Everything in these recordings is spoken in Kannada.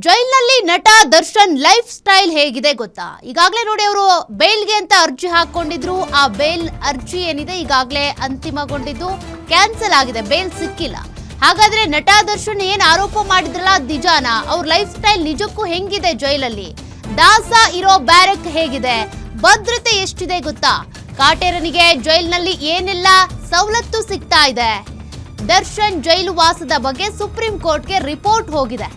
ಜೈಲಿನಲ್ಲಿ ನಟ ದರ್ಶನ್ ಲೈಫ್ ಸ್ಟೈಲ್ ಹೇಗಿದೆ ಗೊತ್ತಾ? ಈಗಾಗಲೇ ನೋಡಿ ಅವರು ಬೇಲ್ಗೆ ಅಂತ ಅರ್ಜಿ ಹಾಕೊಂಡಿದ್ರು. ಆ ಬೇಲ್ ಅರ್ಜಿ ಏನಿದೆ ಈಗಾಗಲೇ ಅಂತಿಮಗೊಂಡಿದ್ದು, ಕ್ಯಾನ್ಸಲ್ ಆಗಿದೆ, ಬೇಲ್ ಸಿಕ್ಕಿಲ್ಲ. ಹಾಗಾದ್ರೆ ನಟ ದರ್ಶನ್ ಏನ್ ಆರೋಪ ಮಾಡಿದ್ರಲ್ಲ ನಿಜಾನ? ಅವ್ರ ಲೈಫ್ ಸ್ಟೈಲ್ ನಿಜಕ್ಕೂ ಹೆಂಗಿದೆ ಜೈಲಲ್ಲಿ? ದಾಸ ಇರೋ ಬ್ಯಾರಕ್ ಹೇಗಿದೆ? ಭದ್ರತೆ ಎಷ್ಟಿದೆ ಗೊತ್ತಾ? ಕಾಟೇರನಿಗೆ ಜೈಲಿನಲ್ಲಿ ಏನೆಲ್ಲ ಸವಲತ್ತು ಸಿಗ್ತಾ ಇದೆ? ದರ್ಶನ್ ಜೈಲು ವಾಸದ ಬಗ್ಗೆ ಸುಪ್ರೀಂ ಕೋರ್ಟ್ಗೆ ರಿಪೋರ್ಟ್ ಹೋಗಿದೆ.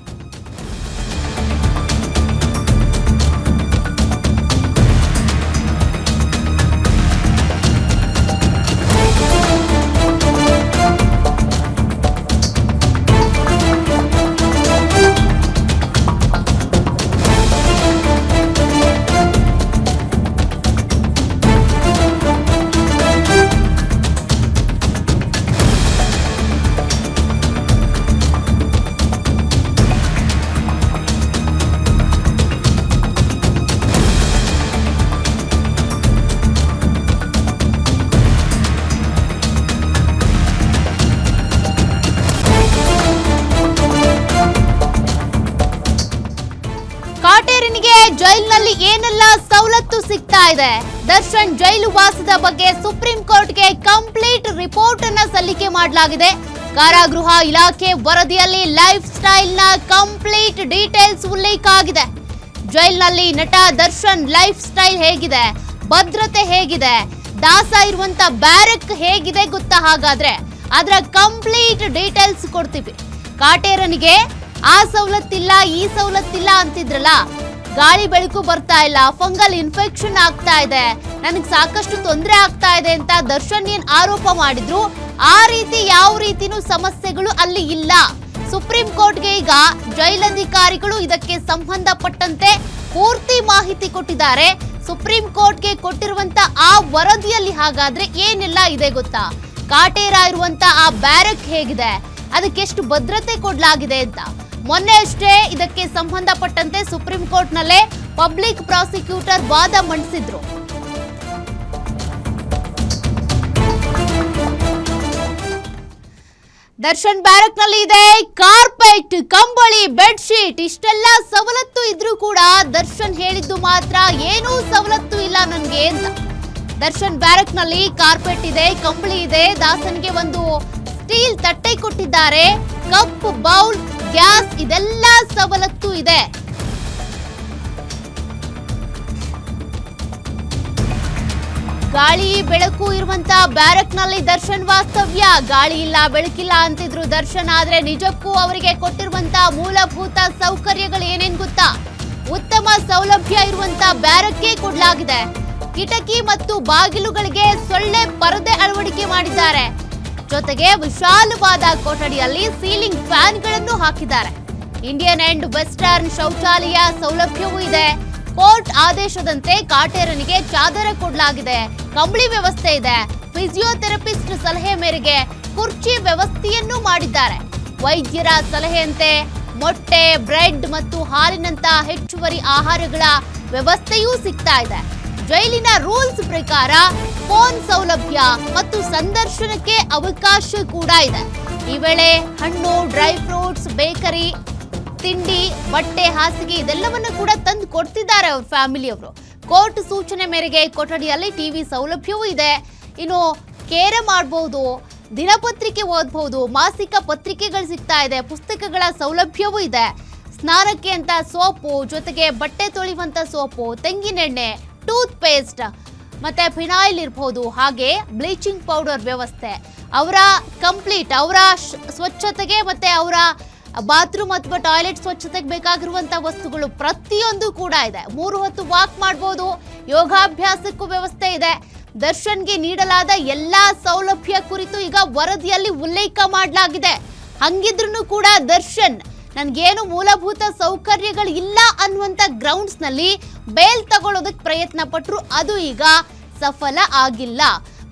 ಕಾಟೇರನಿಗೆ ಜೈಲಿನಲ್ಲಿ ಏನೆಲ್ಲ ಸವಲತ್ತು ಸಿಗ್ತಾ ಇದೆ? ದರ್ಶನ್ ಜೈಲು ವಾಸದ ಬಗ್ಗೆ ಸುಪ್ರೀಂ ಕೋರ್ಟ್ಗೆ ಕಂಪ್ಲೀಟ್ ರಿಪೋರ್ಟ್ ಅನ್ನ ಸಲ್ಲಿಕೆ ಮಾಡಲಾಗಿದೆ. ಕಾರಾಗೃಹ ಇಲಾಖೆ ವರದಿಯಲ್ಲಿ ಲೈಫ್ ಸ್ಟೈಲ್ ನ ಕಂಪ್ಲೀಟ್ ಡೀಟೇಲ್ಸ್ ಉಲ್ಲೇಖ ಆಗಿದೆ. ಜೈಲಿನಲ್ಲಿ ನಟ ದರ್ಶನ್ ಲೈಫ್ ಸ್ಟೈಲ್ ಹೇಗಿದೆ? ಭದ್ರತೆ ಹೇಗಿದೆ? ದಾಸ ಇರುವಂತ ಬ್ಯಾರಕ್ ಹೇಗಿದೆ ಗೊತ್ತಾ? ಹಾಗಾದ್ರೆ ಅದರ ಕಂಪ್ಲೀಟ್ ಡೀಟೇಲ್ಸ್ ಕೊಡ್ತೀವಿ. ಕಾಟೇರನಿಗೆ ಆ ಸವಲತ್ತಿಲ್ಲ, ಈ ಸವಲತ್ತಿಲ್ಲ ಅಂತಿದ್ರಲ್ಲ, ಗಾಳಿ ಬೆಳಕು ಬರ್ತಾ ಇಲ್ಲ, ಫಂಗಲ್ ಇನ್ಫೆಕ್ಷನ್ ಆಗ್ತಾ ಇದೆ, ನನಗೆ ಸಾಕಷ್ಟು ತೊಂದರೆ ಆಗ್ತಾ ಇದೆ ಅಂತ ದರ್ಶನ್ ಏನ್ ಆರೋಪ ಮಾಡಿದ್ರು, ಆ ರೀತಿ ಯಾವ ರೀತಿನೂ ಸಮಸ್ಯೆಗಳು ಅಲ್ಲಿ ಇಲ್ಲ. ಸುಪ್ರೀಂ ಕೋರ್ಟ್ಗೆ ಈಗ ಜೈಲಧಿಕಾರಿಗಳು ಇದಕ್ಕೆ ಸಂಬಂಧಪಟ್ಟಂತೆ ಪೂರ್ತಿ ಮಾಹಿತಿ ಕೊಟ್ಟಿದ್ದಾರೆ. ಸುಪ್ರೀಂ ಕೋರ್ಟ್ಗೆ ಕೊಟ್ಟಿರುವಂತ ಆ ವರದಿಯಲ್ಲಿ ಹಾಗಾದ್ರೆ ಏನೆಲ್ಲ ಇದೆ ಗೊತ್ತಾ? ಕಾಟೇರ ಇರುವಂತ ಆ ಬ್ಯಾರಕ್ ಹೇಗಿದೆ, ಅದಕ್ಕೆಷ್ಟು ಭದ್ರತೆ ಕೊಡ್ಲಾಗಿದೆ ಅಂತ. ಮೊನ್ನೆ ಅಷ್ಟೇ ಇದಕ್ಕೆ ಸಂಬಂಧಪಟ್ಟಂತೆ ಸುಪ್ರೀಂ ಕೋರ್ಟ್ ನಲ್ಲೇ ಪಬ್ಲಿಕ್ ಪ್ರಾಸಿಕ್ಯೂಟರ್ ವಾದ ಮಂಡಿಸಿದ್ರು. ದರ್ಶನ್ ಬ್ಯಾರಕ್ ನಲ್ಲಿ ಇದೆ ಕಾರ್ಪೆಟ್, ಕಂಬಳಿ, ಬೆಡ್ ಶೀಟ್, ಇಷ್ಟೆಲ್ಲ ಸವಲತ್ತು ಇದ್ರೂ ಕೂಡ ದರ್ಶನ್ ಹೇಳಿದ್ದು ಮಾತ್ರ ಏನೂ ಸವಲತ್ತು ಇಲ್ಲ ನನ್ಗೆ ಅಂತ. ದರ್ಶನ್ ಬ್ಯಾರಕ್ ನಲ್ಲಿ ಕಾರ್ಪೆಟ್ ಇದೆ, ಕಂಬಳಿ ಇದೆ, ದಾಸನ್ಗೆ ಒಂದು ಸ್ಟೀಲ್ ತಟ್ಟೆ ಕೊಟ್ಟಿದ್ದಾರೆ, ಕಪ್, ಬೌಲ್, ಗ್ಯಾಸ್, ಇದೆಲ್ಲ ಸವಲತ್ತು ಇದೆ. ಗಾಳಿ ಬೆಳಕು ಇರುವಂತ ಬ್ಯಾರಕ್ ನಲ್ಲಿ ದರ್ಶನ್ ವಾಸ್ತವ್ಯ. ಗಾಳಿ ಇಲ್ಲ, ಬೆಳಕಿಲ್ಲ ಅಂತಿದ್ರು ದರ್ಶನ್, ಆದ್ರೆ ನಿಜಕ್ಕೂ ಅವರಿಗೆ ಕೊಟ್ಟಿರುವಂತ ಮೂಲಭೂತ ಸೌಕರ್ಯಗಳು ಏನೇನ್ ಗೊತ್ತಾ? ಉತ್ತಮ ಸೌಲಭ್ಯ ಇರುವಂತ ಬ್ಯಾರಕ್ಗೆ ಕೊಡಲಾಗಿದೆ. ಕಿಟಕಿ ಮತ್ತು ಬಾಗಿಲುಗಳಿಗೆ ಸೊಳ್ಳೆ ಪರದೆ ಅಳವಡಿಕೆ ಮಾಡಿದ್ದಾರೆ. ಜೊತೆಗೆ ವಿಶಾಲವಾದ ಕೊಠಡಿಯಲ್ಲಿ ಸೀಲಿಂಗ್ ಫ್ಯಾನ್ಗಳನ್ನು ಹಾಕಿದ್ದಾರೆ. ಇಂಡಿಯನ್ ಅಂಡ್ ವೆಸ್ಟರ್ನ್ ಶೌಚಾಲಯ ಸೌಲಭ್ಯವೂ ಇದೆ. ಕೋರ್ಟ್ ಆದೇಶದಂತೆ ಕಾಟೇರನಿಗೆ ಚಾದರ ಕೊಡಲಾಗಿದೆ, ಕಂಬಳಿ ವ್ಯವಸ್ಥೆ ಇದೆ. ಫಿಸಿಯೋಥೆರಪಿಸ್ಟ್ ಸಲಹೆ ಮೇರೆಗೆ ಕುರ್ಚಿ ವ್ಯವಸ್ಥೆಯನ್ನು ಮಾಡಿದ್ದಾರೆ. ವೈದ್ಯರ ಸಲಹೆಯಂತೆ ಮೊಟ್ಟೆ, ಬ್ರೆಡ್ ಮತ್ತು ಹಾಲಿನಂತ ಹೆಚ್ಚುವರಿ ಆಹಾರಗಳ ವ್ಯವಸ್ಥೆಯೂ ಸಿಗ್ತಾ ಇದೆ. ಜೈಲಿನ ರೂಲ್ಸ್ ಪ್ರಕಾರ ಫೋನ್ ಸೌಲಭ್ಯ ಮತ್ತು ಸಂದರ್ಶನಕ್ಕೆ ಅವಕಾಶ ಕೂಡ ಇದೆ. ಈ ವೇಳೆ ಹಣ್ಣು, ಡ್ರೈ ಫ್ರೂಟ್ಸ್, ಬೇಕರಿ, ತಿಂಡಿ, ಬಟ್ಟೆ, ಹಾಸಿಗೆ ಇದೆಲ್ಲವನ್ನು ಕೂಡ ತಂದು ಕೊಡ್ತಿದ್ದಾರೆ ಅವ್ರ ಫ್ಯಾಮಿಲಿಯವರು. ಕೋರ್ಟ್ ಸೂಚನೆ ಮೇರೆಗೆ ಕೊಠಡಿಯಲ್ಲಿ ಟಿವಿ ಸೌಲಭ್ಯವೂ ಇದೆ. ಇನ್ನು ಕೇರೆ ಮಾಡಬಹುದು, ದಿನಪತ್ರಿಕೆ ಓದಬಹುದು, ಮಾಸಿಕ ಪತ್ರಿಕೆಗಳು ಸಿಗ್ತಾ ಇದೆ, ಪುಸ್ತಕಗಳ ಸೌಲಭ್ಯವೂ ಇದೆ. ಸ್ನಾನಕ್ಕೆ ಅಂತ ಸೋಪು, ಜೊತೆಗೆ ಬಟ್ಟೆ ತೊಳೆಯುವಂತ ಸೋಪು, ತೆಂಗಿನೆಣ್ಣೆ, ಟೂತ್ ಪೇಸ್ಟ್ ಮತ್ತೆ ಫಿನಾಯಿಲ್ ಇರಬಹುದು, ಹಾಗೆ ಬ್ಲೀಚಿಂಗ್ ಪೌಡರ್ ವ್ಯವಸ್ಥೆ. ಅವರ ಕಂಪ್ಲೀಟ್ ಅವರ ಸ್ವಚ್ಛತೆಗೆ ಮತ್ತೆ ಅವರ ಬಾತ್ರೂಮ್ ಅಥವಾ ಟಾಯ್ಲೆಟ್ ಸ್ವಚ್ಛತೆಗೆ ಬೇಕಾಗಿರುವಂತ ವಸ್ತುಗಳು ಪ್ರತಿಯೊಂದು ಕೂಡ ಇದೆ. 3 ಹೊತ್ತು ವಾಕ್ ಮಾಡಬಹುದು, ಯೋಗಾಭ್ಯಾಸಕ್ಕೂ ವ್ಯವಸ್ಥೆ ಇದೆ. ದರ್ಶನ್ಗೆ ನೀಡಲಾದ ಎಲ್ಲಾ ಸೌಲಭ್ಯ ಕುರಿತು ಈಗ ವರದಿಯಲ್ಲಿ ಉಲ್ಲೇಖ ಮಾಡಲಾಗಿದೆ. ಹಂಗಿದ್ರೂ ಕೂಡ ದರ್ಶನ್ ನನ್ಗೇನು ಮೂಲಭೂತ ಸೌಕರ್ಯಗಳು ಇಲ್ಲ ಅನ್ನುವಂತ ಗ್ರೌಂಡ್ಸ್ ನಲ್ಲಿ ಬೇಲ್ ತಗೊಳ್ಳೋದಕ್ಕೆ ಪ್ರಯತ್ನ ಪಟ್ರು, ಅದು ಈಗ ಸಫಲ ಆಗಿಲ್ಲ.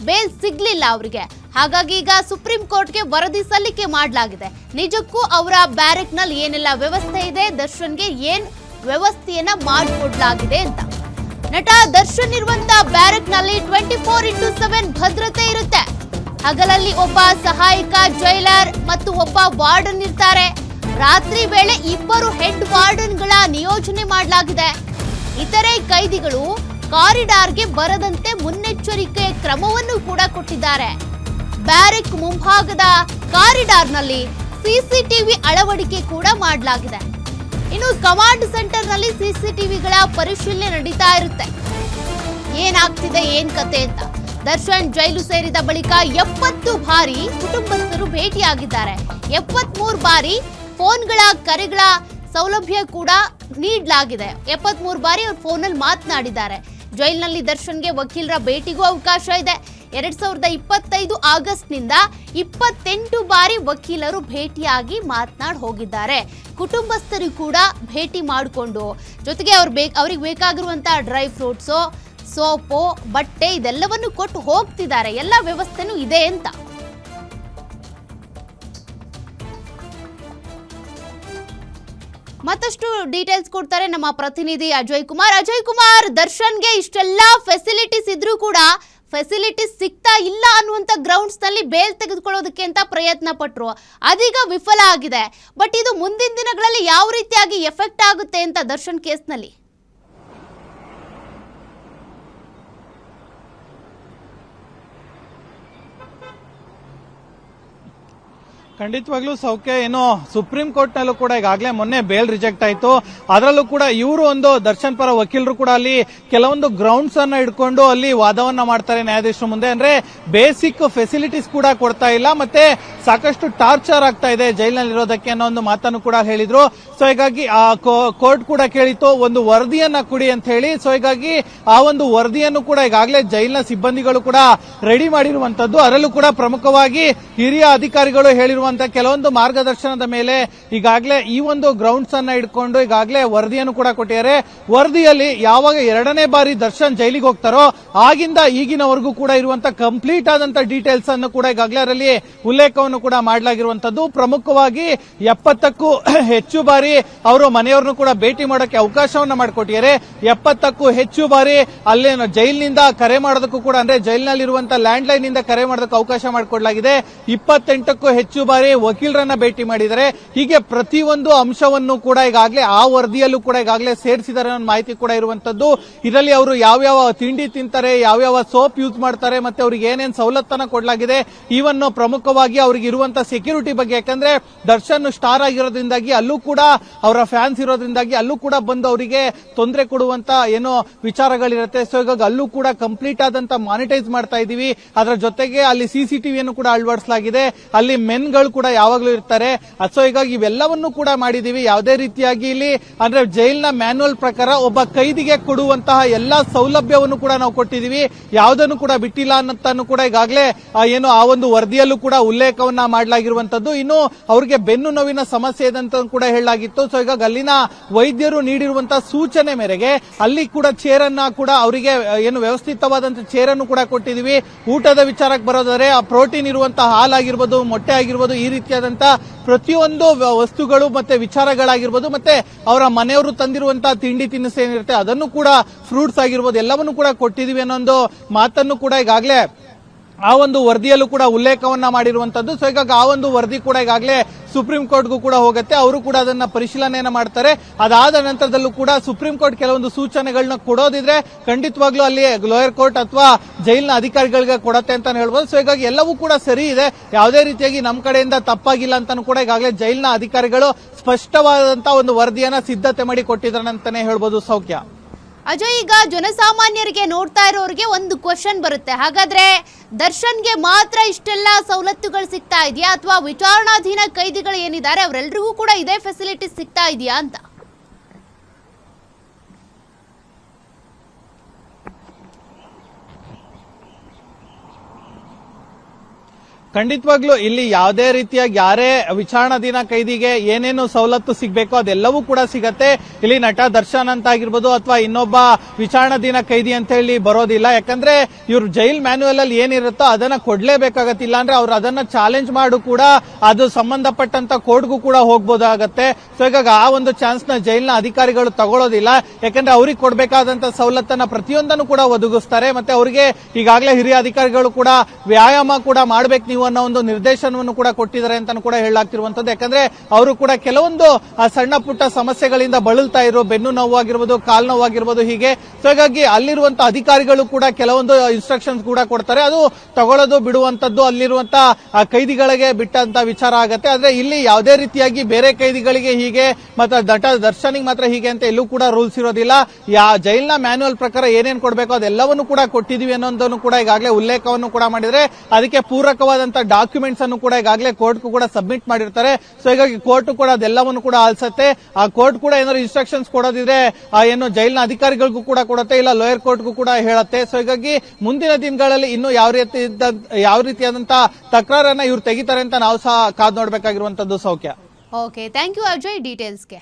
ಬೇಲ್ ಸಿಗ್ಲಿಲ್ಲ ಅವರಿಗೆ. ಹಾಗಾಗಿ ಈಗ ಸುಪ್ರೀಂ ಕೋರ್ಟ್ಗೆ ವರದಿ ಸಲ್ಲಿಕೆ ಮಾಡಲಾಗಿದೆ. ನಿಜಕ್ಕೂ ಅವರ ಬ್ಯಾರಕ್ ನಲ್ಲಿ ಏನೆಲ್ಲ ವ್ಯವಸ್ಥೆ ಇದೆ, ದರ್ಶನ್ಗೆ ಏನ್ ವ್ಯವಸ್ಥೆಯನ್ನ ಮಾಡಿಕೊಡ್ಲಾಗಿದೆ ಅಂತ. ನಟ ದರ್ಶನ್ ಇರುವಂತ ಬ್ಯಾರಕ್ ನಲ್ಲಿ 24x7 ಭದ್ರತೆ ಇರುತ್ತೆ. ಹಗಲಲ್ಲಿ ಒಬ್ಬ ಸಹಾಯಕ ಜೈಲರ್ ಮತ್ತು ಒಬ್ಬ ವಾರ್ಡನ್ ಇರ್ತಾರೆ. ರಾತ್ರಿ ವೇಳೆ 2 ಹೆಡ್ ವಾರ್ಡನ್ಗಳ ನಿಯೋಜನೆ ಮಾಡಲಾಗಿದೆ. ಇತರೆ ಕೈದಿಗಳು ಕಾರಿಡಾರ್ಗೆ ಬರದಂತೆ ಮುನ್ನೆಚ್ಚರಿಕೆ ಕ್ರಮವನ್ನು ಕೂಡ ಕೊಟ್ಟಿದ್ದಾರೆ. ಬ್ಯಾರೆಕ್ ಮುಂಭಾಗದ ಕಾರಿಡಾರ್ನಲ್ಲಿ ಸಿಸಿಟಿವಿ ಅಳವಡಿಕೆ ಕೂಡ ಮಾಡಲಾಗಿದೆ. ಇನ್ನು ಕಮಾಂಡ್ ಸೆಂಟರ್ನಲ್ಲಿ ಸಿಸಿಟಿವಿಗಳ ಪರಿಶೀಲನೆ ನಡೀತಾ ಇರುತ್ತೆ. ಏನಾಗ್ತಿದೆ ಏನ್ ಕತೆ ಅಂತ. ದರ್ಶನ್ ಜೈಲು ಸೇರಿದ ಬಳಿಕ 70 ಬಾರಿ ಕುಟುಂಬಸ್ಥರು ಭೇಟಿಯಾಗಿದ್ದಾರೆ. 73 ಬಾರಿ ಫೋನ್ಗಳ ಕರೆಗಳ ಸೌಲಭ್ಯ ಕೂಡ ನೀಡಲಾಗಿದೆ. 73 ಬಾರಿ ಅವ್ರ ಫೋನಲ್ಲಿ ಮಾತನಾಡಿದ್ದಾರೆ. ಜೈಲಿನಲ್ಲಿ ದರ್ಶನ್ಗೆ ವಕೀಲರ ಭೇಟಿಗೂ ಅವಕಾಶ ಇದೆ. 2025 ಆಗಸ್ಟ್ನಿಂದ 28 ಬಾರಿ ವಕೀಲರು ಭೇಟಿಯಾಗಿ ಮಾತನಾಡಿ ಹೋಗಿದ್ದಾರೆ. ಕುಟುಂಬಸ್ಥರು ಕೂಡ ಭೇಟಿ ಮಾಡಿಕೊಂಡು ಜೊತೆಗೆ ಅವ್ರಿಗೆ ಬೇಕಾಗಿರುವಂತಹ ಡ್ರೈ ಫ್ರೂಟ್ಸು, ಸೋಪು, ಬಟ್ಟೆ ಇದೆಲ್ಲವನ್ನು ಕೊಟ್ಟು ಹೋಗ್ತಿದ್ದಾರೆ. ಎಲ್ಲ ವ್ಯವಸ್ಥೆನೂ ಇದೆ ಅಂತ. ಮತ್ತಷ್ಟು ಡೀಟೇಲ್ಸ್ ಕೊಡ್ತಾರೆ ನಮ್ಮ ಪ್ರತಿನಿಧಿ ಅಜಯ್ ಕುಮಾರ್. ದರ್ಶನ್ಗೆ ಇಷ್ಟೆಲ್ಲ ಫೆಸಿಲಿಟೀಸ್ ಇದ್ರೂ ಕೂಡ ಫೆಸಿಲಿಟೀಸ್ ಸಿಗ್ತಾ ಇಲ್ಲ ಅನ್ನುವಂಥ ಗ್ರೌಂಡ್ಸ್ ನಲ್ಲಿ ಬೇಲ್ ತೆಗೆದುಕೊಳ್ಳೋದಕ್ಕೆ ಅಂತ ಪ್ರಯತ್ನ ಪಟ್ಟರು. ಅದೀಗ ವಿಫಲ ಆಗಿದೆ. ಬಟ್ ಇದು ಮುಂದಿನ ದಿನಗಳಲ್ಲಿ ಯಾವ ರೀತಿಯಾಗಿ ಎಫೆಕ್ಟ್ ಆಗುತ್ತೆ ಅಂತ ದರ್ಶನ್ ಕೇಸ್ನಲ್ಲಿ? ಖಂಡಿತವಾಗ್ಲೂ ಸೌಖ್ಯ. ಏನು ಸುಪ್ರೀಂ ಕೋರ್ಟ್ ನಲ್ಲೂ ಕೂಡ ಈಗಾಗಲೇ ಮೊನ್ನೆ ಬೇಲ್ ರಿಜೆಕ್ಟ್ ಆಯಿತು. ಅದರಲ್ಲೂ ಕೂಡ ಇವರು ಒಂದು ದರ್ಶನ್ ಪರ ವಕೀಲರು ಕೂಡ ಅಲ್ಲಿ ಕೆಲವೊಂದು ಗ್ರೌಂಡ್ಸ್ ಅನ್ನ ಇಟ್ಕೊಂಡು ಅಲ್ಲಿ ವಾದವನ್ನ ಮಾಡ್ತಾರೆ ನ್ಯಾಯಾಧೀಶರ ಮುಂದೆ. ಅಂದ್ರೆ ಬೇಸಿಕ್ ಫೆಸಿಲಿಟೀಸ್ ಕೂಡ ಕೊಡ್ತಾ ಇಲ್ಲ, ಮತ್ತೆ ಸಾಕಷ್ಟು ಟಾರ್ಚರ್ ಆಗ್ತಾ ಇದೆ ಜೈಲಿನಲ್ಲಿ ಇರೋದಕ್ಕೆ ಅನ್ನೋ ಒಂದು ಮಾತನ್ನು ಕೂಡ ಹೇಳಿದ್ರು. ಸೊ ಹೀಗಾಗಿ ಆ ಕೋರ್ಟ್ ಕೂಡ ಕೇಳಿತ್ತು ಒಂದು ವರದಿಯನ್ನ ಕೊಡಿ ಅಂತ ಹೇಳಿ. ಸೊ ಹೀಗಾಗಿ ಆ ಒಂದು ವರದಿಯನ್ನು ಕೂಡ ಈಗಾಗಲೇ ಜೈಲಿನ ಸಿಬ್ಬಂದಿಗಳು ಕೂಡ ರೆಡಿ ಮಾಡಿರುವಂತದ್ದು. ಅದರಲ್ಲೂ ಕೂಡ ಪ್ರಮುಖವಾಗಿ ಹಿರಿಯ ಅಧಿಕಾರಿಗಳು ಹೇಳಿರುವ ಕೆಲವೊಂದು ಮಾರ್ಗದರ್ಶನದ ಮೇಲೆ ಈಗಾಗಲೇ ಈ ಒಂದು ಗ್ರೌಂಡ್ಸ್ ಅನ್ನ ಇಟ್ಕೊಂಡು ಈಗಾಗಲೇ ವರದಿಯನ್ನು ಕೂಡ ಕೊಟ್ಟಿದ್ದಾರೆ. ವರದಿಯಲ್ಲಿ ಯಾವಾಗ 2ನೇ ಬಾರಿ ದರ್ಶನ್ ಜೈಲಿಗೆ ಹೋಗ್ತಾರೋ ಆಗಿಂದ ಈಗಿನವರೆಗೂ ಕೂಡ ಇರುವಂತಹ ಕಂಪ್ಲೀಟ್ ಆದಂತಹ ಡೀಟೇಲ್ಸ್ ಅನ್ನು ಕೂಡ ಈಗಾಗಲೇ ಅದರಲ್ಲಿ ಉಲ್ಲೇಖವನ್ನು ಕೂಡ ಮಾಡಲಾಗಿರುವಂತದ್ದು. ಪ್ರಮುಖವಾಗಿ 70ಕ್ಕೂ ಹೆಚ್ಚು ಬಾರಿ ಅವರು ಮನೆಯವ್ರನ್ನು ಕೂಡ ಭೇಟಿ ಮಾಡೋಕೆ ಅವಕಾಶವನ್ನ ಮಾಡಿಕೊಟ್ಟಿದ್ದಾರೆ. 70ಕ್ಕೂ ಹೆಚ್ಚು ಬಾರಿ ಅಲ್ಲಿ ಜೈಲಿನಿಂದ ಕರೆ ಮಾಡೋದಕ್ಕೂ ಕೂಡ ಅಂದ್ರೆ ಜೈಲಿನಲ್ಲಿರುವಂತಹ ಲ್ಯಾಂಡ್ ಲೈನ್ ಇಂದ ಕರೆ ಮಾಡೋದಕ್ಕೆ ಅವಕಾಶ ಮಾಡಿಕೊಡಲಾಗಿದೆ. 28ಕ್ಕೂ ಹೆಚ್ಚು ಬಾರಿ ವಕೀಲರನ್ನ ಭೇಟಿ ಮಾಡಿದ್ದಾರೆ. ಹೀಗೆ ಪ್ರತಿಯೊಂದು ಅಂಶವನ್ನು ಕೂಡ ಈಗಾಗಲೇ ಆ ವರದಿಯಲ್ಲೂ ಕೂಡ ಈಗಾಗಲೇ ಸೇರಿಸಿದ್ದಾರೆ ಅನ್ನೋ ಮಾಹಿತಿ ಕೂಡ ಇರುವಂತದ್ದು. ಇದರಲ್ಲಿ ಅವರು ಯಾವ್ಯಾವ ತಿಂಡಿ ತಿಂತಾರೆ, ಯಾವ್ಯಾವ ಸೋಪ್ ಯೂಸ್ ಮಾಡ್ತಾರೆ, ಮತ್ತೆ ಅವ್ರಿಗೆ ಏನೇನು ಸವಲತ್ತನ್ನ ಕೊಡಲಾಗಿದೆ, ಈವನ್ ಪ್ರಮುಖವಾಗಿ ಅವ್ರಿಗೆ ಇರುವಂತಹ ಸೆಕ್ಯೂರಿಟಿ ಬಗ್ಗೆ. ಯಾಕಂದ್ರೆ ದರ್ಶನ್ ಸ್ಟಾರ್ ಆಗಿರೋದ್ರಿಂದಾಗಿ ಅಲ್ಲೂ ಕೂಡ ಅವರ ಫ್ಯಾನ್ಸ್ ಇರೋದ್ರಿಂದಾಗಿ ಅಲ್ಲೂ ಕೂಡ ಬಂದು ಅವರಿಗೆ ತೊಂದರೆ ಕೊಡುವಂತ ಏನೋ ವಿಚಾರಗಳಿರುತ್ತೆ. ಸೊ ಹೀಗಾಗಿ ಅಲ್ಲೂ ಕೂಡ ಕಂಪ್ಲೀಟ್ ಆದಂತ ಮಾನಿಟೈಸ್ ಮಾಡ್ತಾ ಇದೀವಿ. ಅದರ ಜೊತೆಗೆ ಅಲ್ಲಿ ಸಿಸಿಟಿವಿಯನ್ನು ಕೂಡ ಅಳವಡಿಸಲಾಗಿದೆ. ಅಲ್ಲಿ ಮೆನ್ಗಳು ಕೂಡ ಯಾವಾಗಲೂ ಇರ್ತಾರೆ. ಸೊ ಹೀಗಾಗಿ ಇವೆಲ್ಲವನ್ನು ಕೂಡ ಮಾಡಿದೀವಿ. ಯಾವುದೇ ರೀತಿಯಾಗಿ ಇಲ್ಲಿ ಅಂದ್ರೆ ಜೈಲಿನ ಮ್ಯಾನ್ಯುವಲ್ ಪ್ರಕಾರ ಒಬ್ಬ ಕೈದಿಗೆ ಕೊಡುವಂತಹ ಎಲ್ಲಾ ಸೌಲಭ್ಯವನ್ನು ಕೂಡ ನಾವು ಕೊಟ್ಟಿದೀವಿ. ಯಾವುದನ್ನು ಕೂಡ ಬಿಟ್ಟಿಲ್ಲ ಅನ್ನೋದನ್ನು ಕೂಡ ಈಗಾಗಲೇ ಏನು ಆ ಒಂದು ವರದಿಯಲ್ಲೂ ಕೂಡ ಉಲ್ಲೇಖವನ್ನ ಮಾಡಲಾಗಿರುವಂತದ್ದು. ಇನ್ನು ಅವರಿಗೆ ಬೆನ್ನು ನೋವಿನ ಸಮಸ್ಯೆ ಇದೆ ಅಂತ ಕೂಡ ಹೇಳಲಾಗಿತ್ತು. ಸೊ ಹೀಗಾಗಿ ಅಲ್ಲಿನ ವೈದ್ಯರು ನೀಡಿರುವಂತಹ ಸೂಚನೆ ಮೇರೆಗೆ ಅಲ್ಲಿ ಕೂಡ ಚೇರ್ ಅನ್ನ ಕೂಡ ಅವರಿಗೆ ಏನು ವ್ಯವಸ್ಥಿತವಾದಂತಹ ಚೇರ್ ಅನ್ನು ಕೂಡ ಕೊಟ್ಟಿದೀವಿ. ಊಟದ ವಿಚಾರಕ್ಕೆ ಬರೋದಾದ್ರೆ ಆ ಪ್ರೋಟೀನ್ ಇರುವಂತಹ ಹಾಲಾಗಿರ್ಬೋದು, ಮೊಟ್ಟೆ ಆಗಿರ್ಬೋದು, ಈ ರೀತಿಯಾದಂತಹ ಪ್ರತಿಯೊಂದು ವಸ್ತುಗಳು ಮತ್ತೆ ವಿಚಾರಗಳಾಗಿರ್ಬೋದು, ಮತ್ತೆ ಅವರ ಮನೆಯವರು ತಂದಿರುವಂತಹ ತಿಂಡಿ ತಿನಿಸು ಏನಿರುತ್ತೆ ಅದನ್ನು ಕೂಡ ಫ್ರೂಟ್ಸ್ ಆಗಿರ್ಬೋದು ಎಲ್ಲವನ್ನು ಕೂಡ ಕೊಟ್ಟಿದೀವಿ ಅನ್ನೋ ಒಂದು ಮಾತನ್ನು ಕೂಡ ಈಗಾಗಲೇ ಆ ಒಂದು ವರದಿಯಲ್ಲೂ ಕೂಡ ಉಲ್ಲೇಖವನ್ನ ಮಾಡಿರುವಂತದ್ದು. ಸೊ ಹೀಗಾಗಿ ಆ ಒಂದು ವರದಿ ಕೂಡ ಈಗಾಗಲೇ ಸುಪ್ರೀಂ ಕೋರ್ಟ್ಗೂ ಕೂಡ ಹೋಗುತ್ತೆ. ಅವರು ಕೂಡ ಅದನ್ನ ಪರಿಶೀಲನೆಯನ್ನ ಮಾಡ್ತಾರೆ. ಅದಾದ ನಂತರದಲ್ಲೂ ಕೂಡ ಸುಪ್ರೀಂ ಕೋರ್ಟ್ ಕೆಲವೊಂದು ಸೂಚನೆಗಳನ್ನ ಕೊಡೋದಿದ್ರೆ ಖಂಡಿತವಾಗ್ಲೂ ಅಲ್ಲಿ ಲೋಯರ್ ಕೋರ್ಟ್ ಅಥವಾ ಜೈಲಿನ ಅಧಿಕಾರಿಗಳಿಗೆ ಕೊಡತ್ತೆ ಅಂತ ಹೇಳ್ಬೋದು. ಸೊ ಹೀಗಾಗಿ ಎಲ್ಲವೂ ಕೂಡ ಸರಿ ಇದೆ, ಯಾವುದೇ ರೀತಿಯಾಗಿ ನಮ್ಮ ಕಡೆಯಿಂದ ತಪ್ಪಾಗಿಲ್ಲ ಅಂತಾನು ಕೂಡ ಈಗಾಗಲೇ ಜೈಲಿನ ಅಧಿಕಾರಿಗಳು ಸ್ಪಷ್ಟವಾದಂತಹ ಒಂದು ವರದಿಯನ್ನ ಸಿದ್ಧತೆ ಮಾಡಿ ಕೊಟ್ಟಿದ್ದಾರೆ ಅಂತಾನೆ ಹೇಳ್ಬೋದು. ಸೌಖ್ಯ ಅಜಯ್, ಈಗ ಜನಸಾಮಾನ್ಯರಿಗೆ ನೋಡ್ತಾ ಇರೋರಿಗೆ ಒಂದು ಕ್ವಶನ್ ಬರುತ್ತೆ. ಹಾಗಾದ್ರೆ ದರ್ಶನ್ಗೆ ಮಾತ್ರ ಇಷ್ಟೆಲ್ಲ ಸವಲತ್ತುಗಳು ಸಿಗ್ತಾ ಇದೆಯಾ, ಅಥವಾ ವಿಚಾರಣಾಧೀನ ಕೈದಿಗಳು ಏನಿದ್ದಾರೆ ಅವರೆಲ್ಲರಿಗೂ ಕೂಡ ಇದೇ ಫೆಸಿಲಿಟೀಸ್ ಸಿಗ್ತಾ ಇದೆಯಾ ಅಂತ? ಖಂಡಿತವಾಗ್ಲೂ ಇಲ್ಲಿ ಯಾವುದೇ ರೀತಿಯಾಗಿ ಯಾರೇ ವಿಚಾರಣಾಧೀನ ಕೈದಿಗೆ ಏನೇನು ಸವಲತ್ತು ಸಿಗಬೇಕೋ ಅದೆಲ್ಲವೂ ಕೂಡ ಸಿಗತ್ತೆ. ಇಲ್ಲಿ ನಟ ದರ್ಶನ್ ಅಂತ ಆಗಿರ್ಬೋದು ಅಥವಾ ಇನ್ನೊಬ್ಬ ವಿಚಾರಣಾಧೀನ ಕೈದಿ ಅಂತ ಹೇಳಿ ಬರೋದಿಲ್ಲ. ಯಾಕಂದ್ರೆ ಇವ್ರು ಜೈಲ್ ಮ್ಯಾನ್ಯುಯಲ್ ಅಲ್ಲಿ ಏನಿರುತ್ತೋ ಅದನ್ನ ಕೊಡ್ಲೇಬೇಕಾಗತ್ತೆ. ಇಲ್ಲಾಂದ್ರೆ ಅವ್ರು ಅದನ್ನ ಚಾಲೆಂಜ್ ಮಾಡು ಕೂಡ ಅದು ಸಂಬಂಧಪಟ್ಟಂತ ಕೋರ್ಟ್ಗೂ ಕೂಡ ಹೋಗ್ಬೋದಾಗತ್ತೆ. ಸೊ ಹೀಗಾಗಿ ಆ ಒಂದು ಚಾನ್ಸ್ ನ ಜೈಲಿನ ಅಧಿಕಾರಿಗಳು ತಗೊಳ್ಳೋದಿಲ್ಲ. ಯಾಕಂದ್ರೆ ಅವ್ರಿಗೆ ಕೊಡಬೇಕಾದಂತ ಸವಲತ್ತನ್ನ ಪ್ರತಿಯೊಂದನ್ನು ಕೂಡ ಒದಗಿಸ್ತಾರೆ. ಮತ್ತೆ ಅವರಿಗೆ ಈಗಾಗಲೇ ಹಿರಿಯ ಅಧಿಕಾರಿಗಳು ಕೂಡ ವ್ಯಾಯಾಮ ಕೂಡ ಮಾಡ್ಬೇಕು ನೀವು ನೀವು ಅನ್ನೋ ಒಂದು ನಿರ್ದೇಶನವನ್ನು ಕೂಡ ಕೊಟ್ಟಿದ್ದಾರೆ ಅಂತ ಕೂಡ ಹೇಳಲಾಗ್ತಿರುವಂತದ್ದು. ಯಾಕಂದ್ರೆ ಅವರು ಕೂಡ ಕೆಲವೊಂದು ಸಣ್ಣ ಪುಟ್ಟ ಸಮಸ್ಯೆಗಳಿಂದ ಬಳಲ್ತಾ ಇರೋ, ಬೆನ್ನು ನೋವಾಗಿರ್ಬೋದು, ಕಾಲು ನೋವಾಗಿರ್ಬೋದು, ಹೀಗೆ. ಸೊ ಹಾಗಾಗಿ ಅಲ್ಲಿರುವಂತಹ ಅಧಿಕಾರಿಗಳು ಕೂಡ ಕೆಲವೊಂದು ಇನ್ಸ್ಟ್ರಕ್ಷನ್ಸ್ ಕೂಡ ಕೊಡ್ತಾರೆ. ಅದು ತಗೊಳ್ಳೋದು ಬಿಡುವಂತದ್ದು ಅಲ್ಲಿರುವಂತ ಕೈದಿಗಳಿಗೆ ಬಿಟ್ಟಂತ ವಿಚಾರ ಆಗತ್ತೆ. ಆದ್ರೆ ಇಲ್ಲಿ ಯಾವುದೇ ರೀತಿಯಾಗಿ ಬೇರೆ ಕೈದಿಗಳಿಗೆ ಹೀಗೆ ಮತ್ತೆ ದರ್ಶನಿಗೆ ಮಾತ್ರ ಹೀಗೆ ಅಂತ ಎಲ್ಲೂ ಕೂಡ ರೂಲ್ಸ್ ಇರೋದಿಲ್ಲ. ಜೈಲ್ನ ಮ್ಯಾನ್ಯುವಲ್ ಪ್ರಕಾರ ಏನೇನ್ ಕೊಡಬೇಕು ಅದೆಲ್ಲವನ್ನು ಕೂಡ ಕೊಟ್ಟಿದೀವಿ ಅನ್ನೋದನ್ನು ಕೂಡ ಈಗಾಗಲೇ ಉಲ್ಲೇಖವನ್ನು ಕೂಡ ಮಾಡಿದ್ರೆ, ಅದಕ್ಕೆ ಪೂರಕವಾದಂತಹ ಡಾಕ್ಯುಮೆಂಟ್ಸ್ ಅನ್ನು ಕೂಡ ಈಗಾಗಲೇ ಕೋರ್ಟ್ ಕೂಡ ಸಬ್ಮಿಟ್ ಮಾಡಿರ್ತಾರೆ. ಸೊ ಹೀಗಾಗಿ ಕೋರ್ಟ್ ಕೂಡ ಅದೆಲ್ಲವನ್ನು ಕೂಡ ಆಲಿಸುತ್ತೆ. ಆ ಕೋರ್ಟ್ ಕೂಡ ಏನಾದ್ರು ಇನ್ಸ್ಟ್ರಕ್ಷನ್ಸ್ ಕೊಡೋದಿದ್ರೆ ಏನು ಜೈಲ್ನ ಅಧಿಕಾರಿಗಳಿಗೂ ಕೂಡ ಕೊಡುತ್ತೆ, ಇಲ್ಲ ಲೋಯರ್ ಕೋರ್ಟ್ಗೂ ಕೂಡ ಹೇಳುತ್ತೆ. ಸೊ ಹೀಗಾಗಿ ಮುಂದಿನ ದಿನಗಳಲ್ಲಿ ಇನ್ನು ಯಾವ ರೀತಿಯಾದಂತಹ ತಕರಾರನ್ನ ಇವ್ರು ತೆಗಿತಾರೆ ಅಂತ ನಾವು ಸಹ ಕಾದ್ ನೋಡ್ಬೇಕಾಗಿರುವಂತದ್ದು. ಸೌಖ್ಯ. Okay, thank you Ajay ಡೀಟೇಲ್ಸ್ಗೆ.